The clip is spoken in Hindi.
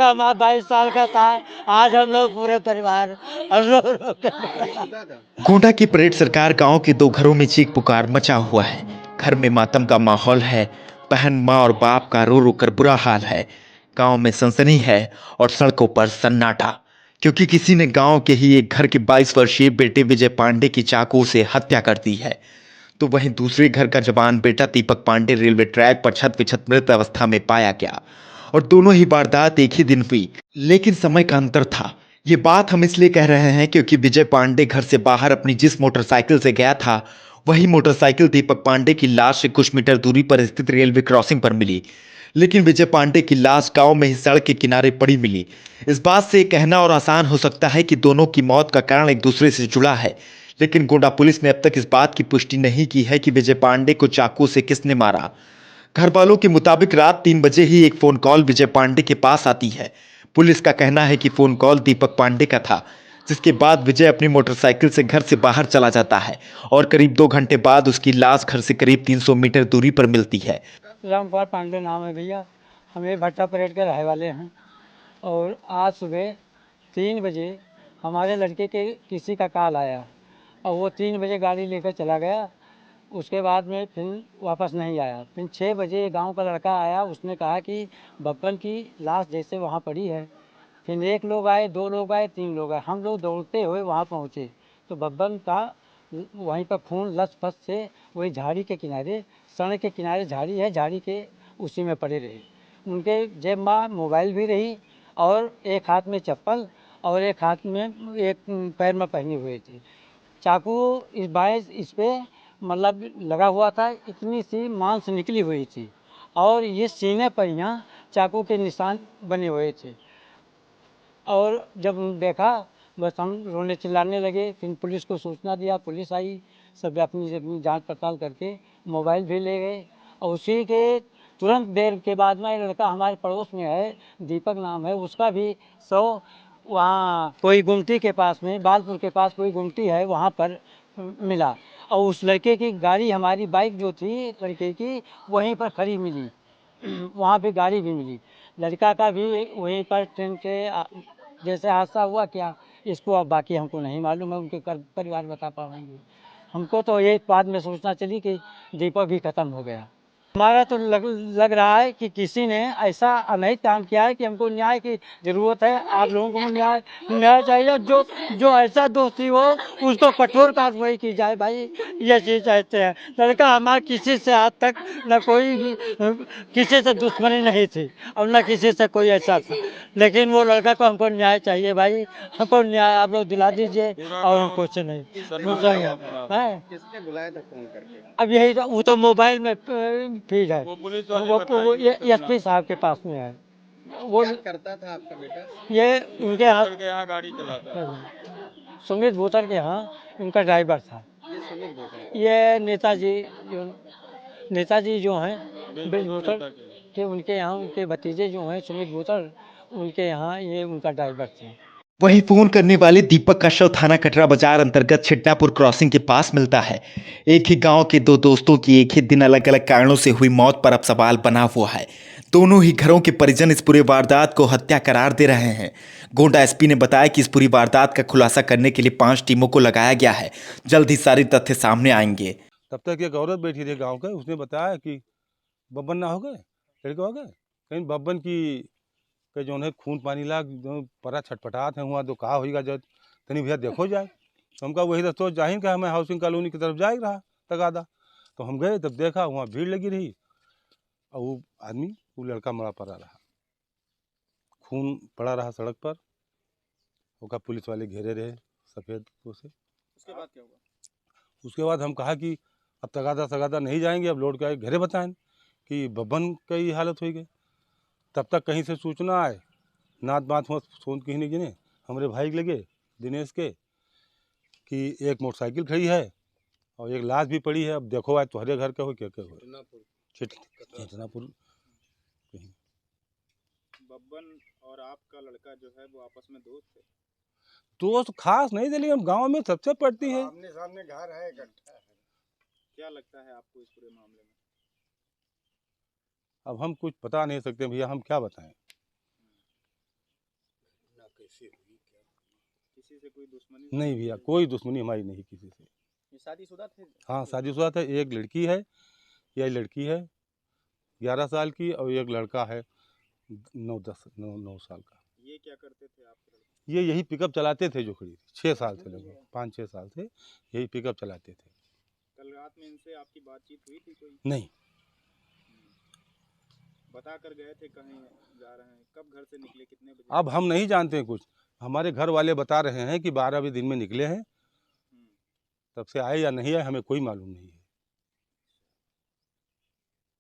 हमारा 22 साल का था। आज हम लोग पूरे परिवार हम लोग गोंडा की परेड सरकार गांव के दो घरों में चीख पुकार मचा हुआ है। घर में मातम का माहौल है। बहन, माँ और बाप का रो रो कर बुरा हाल है। गांव में सनसनी है और सड़कों पर सन्नाटा, क्योंकि किसी ने गांव के ही एक घर के 22 वर्षीय बेटे विजय पांडे की चाकू से हत्या कर दी है। तो वहीं दूसरे घर का जवान बेटा दीपक पांडे रेलवे ट्रैक पर छत विछत मृत अवस्था में पाया गया। और दोनों ही वारदात एक ही दिन हुई, लेकिन समय का अंतर था। ये बात हम इसलिए कह रहे हैं क्योंकि विजय पांडे घर से बाहर अपनी जिस मोटरसाइकिल से गया था, वही मोटरसाइकिल दीपक पांडे की लाश से कुछ मीटर दूरी पर स्थित रेलवे क्रॉसिंग पर मिली। लेकिन विजय पांडे की लाश गांव में ही सड़क के किनारे पड़ी मिली। इस बात से कहना और आसान हो सकता है कि दोनों की मौत का कारण एक दूसरे से जुड़ा है, लेकिन गोंडा पुलिस ने अब तक इस बात की पुष्टि नहीं की है कि विजय पांडे को चाकू से किसने मारा। घर वालों के मुताबिक रात 3 बजे ही एक फोन कॉल विजय पांडे के पास आती है। पुलिस का कहना है कि फोन कॉल दीपक पांडे का था, जिसके बाद विजय अपनी मोटरसाइकिल से घर से बाहर चला जाता है और करीब 2 घंटे बाद उसकी लाश घर से करीब 300 मीटर दूरी पर मिलती है। रामपाल पांडे नाम है भैया। हम ये भट्टा परेड के रहने वाले हैं। और आज सुबह 3 बजे हमारे लड़के के किसी का कॉल आया और वो 3 बजे गाड़ी लेकर चला गया। उसके बाद में फिर वापस नहीं आया। फिर 6 बजे गांव का लड़का आया, उसने कहा कि बब्बन की लाश जैसे वहाँ पड़ी है। फिर एक लोग आए, 2 लोग आए, 3 लोग आए। हम लोग दौड़ते हुए वहाँ पहुँचे तो बब्बन का वहीं पर खून लथपथ से वही झाड़ी के किनारे, सड़क के किनारे झाड़ी है, झाड़ी के उसी में पड़े रहे। उनके जेब में मोबाइल भी रही और एक हाथ में चप्पल और एक हाथ में एक पैर में पहने हुए थे। चाकू इस बाएं इस पे मतलब लगा हुआ था, इतनी सी मांस निकली हुई थी और ये सीने पर यहाँ चाकू के निशान बने हुए थे। और जब देखा बस हम रोने चिल्लाने लगे। फिर पुलिस को सूचना दिया, पुलिस आई, सब अपनी जांच पड़ताल करके मोबाइल भी ले गए। और उसी के तुरंत देर के बाद में एक लड़का हमारे पड़ोस में है, दीपक नाम है, उसका भी 100 वहाँ कोई गुमटी के पास में, बालपुर के पास कोई गुमटी है, वहाँ पर मिला। और उस लड़के की गाड़ी, हमारी बाइक जो थी लड़के की, वहीं पर खड़ी मिली। वहाँ पे गाड़ी भी मिली। लड़का का भी वहीं पर ट्रेन के जैसे हादसा हुआ क्या, इसको अब बाकी हमको नहीं मालूम है, उनके परिवार बता पाएंगे। हमको तो ये बाद में सूचना चली कि दीपक भी खत्म हो गया। हमारा तो लग रहा है कि किसी ने ऐसा अनैतिक काम किया है कि हमको न्याय की ज़रूरत है। आप लोगों को न्याय चाहिए। जो जो ऐसा दोषी हो उसको कठोर कार्रवाई की जाए भाई, ये चीज़ चाहते हैं। लड़का हमारा किसी से आज तक न कोई भी किसी से दुश्मनी नहीं थी और न किसी से कोई ऐसा था, लेकिन वो लड़का को हमको न्याय चाहिए भाई। हमको न्याय आप लोग दिला दीजिए और कुछ नहीं। किसने बुलाया था फोन करके? अब यही तो, वो तो मोबाइल में फीड है, वो ये एसपी साहब के पास में है। वो क्या करता था आपका बेटा? ये उनके यहाँ गाड़ी चलाता, सुमित भूतन के यहाँ उनका ड्राइवर था। ये सुमित भूतन ये नेताजी जो हैं ब्रिज भूतन के, उनके यहाँ उनके भतीजे जो हैं सुमित भूतन, उनके यहाँ ये उनका ड्राइवर थे। वहीं फोन करने वाले दीपक का शव थाना कटरा बाजार अंतर्गत छिट्टापुर क्रॉसिंग के पास मिलता है। एक ही गांव के दो दोस्तों की एक ही दिन अलग अलग कारणों से हुई मौत पर अब सवाल बना हुआ है। दोनों ही घरों के परिजन इस पूरे वारदात को हत्या करार दे रहे हैं। गोंडा एसपी ने बताया कि इस पूरी वारदात का खुलासा करने के लिए 5 टीमों को लगाया गया है। जल्द ही सारे तथ्य सामने आएंगे। तब तक एक औरत बैठी थी गांव के, उसने बताया कि बब्बन ना हो गए, लड़के हो गए कहीं बब्बन की के जो है खून पानी लाग जो परा छटपटात है हुआ तो कहा होगा जब तनी भैया देखो जाए। तो हमका वही दोस्तों जाहिर का हमें हाउसिंग कॉलोनी की तरफ जा ही रहा तगादा, तो हम गए तब देखा वहाँ भीड़ लगी रही और वो आदमी, वो लड़का मरा पड़ा रहा, खून पड़ा रहा सड़क पर। उसका पुलिस वाले घेरे रहे सफ़ेद से। उसके बाद क्या हुआ? उसके बाद हम कहा कि अब तगादा नहीं जाएंगे, अब लौट के आए घरे बताएं कि बब्बन का ये हालत हुई गई। तब तक कहीं से सूचना आए, नात बात हो सोन कहीं नहीं गिने हमारे भाई लगे दिनेश के कि एक मोटरसाइकिल खड़ी है और एक लाश भी पड़ी है। अब देखो आज तुम्हारे घर का हो क्या क्या हो चेतनापुर कहीं। बब्बन और आपका लड़का जो है वो आपस में दोस्त थे? दोस्त खास नहीं थे, लेकिन गाँव में सबसे पड़ती है। आमने सामने घर है, इकट्ठा है। क्या लगता है आपको इस पूरे मामले में? अब हम कुछ बता नहीं सकते भैया, हम क्या बताएं। किसी से कोई दुश्मनी नहीं भैया, कोई दुश्मनी हमारी नहीं किसी से। ये शादीशुदा थे? हाँ शादीशुदा था, एक लड़की है, यह लड़की है 11 साल की, और एक लड़का है 9 साल का। ये क्या करते थे आपके लड़के? ये यही पिकअप चलाते थे जो खड़ी थी, 6 साल थे लगभग, 5-6 साल थे यही पिकअप चलाते थे। कल रात में इनसे आपकी बातचीत हुई थी कोई? नहीं, बता कर गए थे कहीं जा रहे हैं? कब घर से निकले, कितने बजे? अब हम नहीं जानते हैं कुछ, हमारे घर वाले बता रहे हैं कि 12 दिन में निकले हैं, तब से आए या नहीं आए हमें कोई मालूम नहीं है।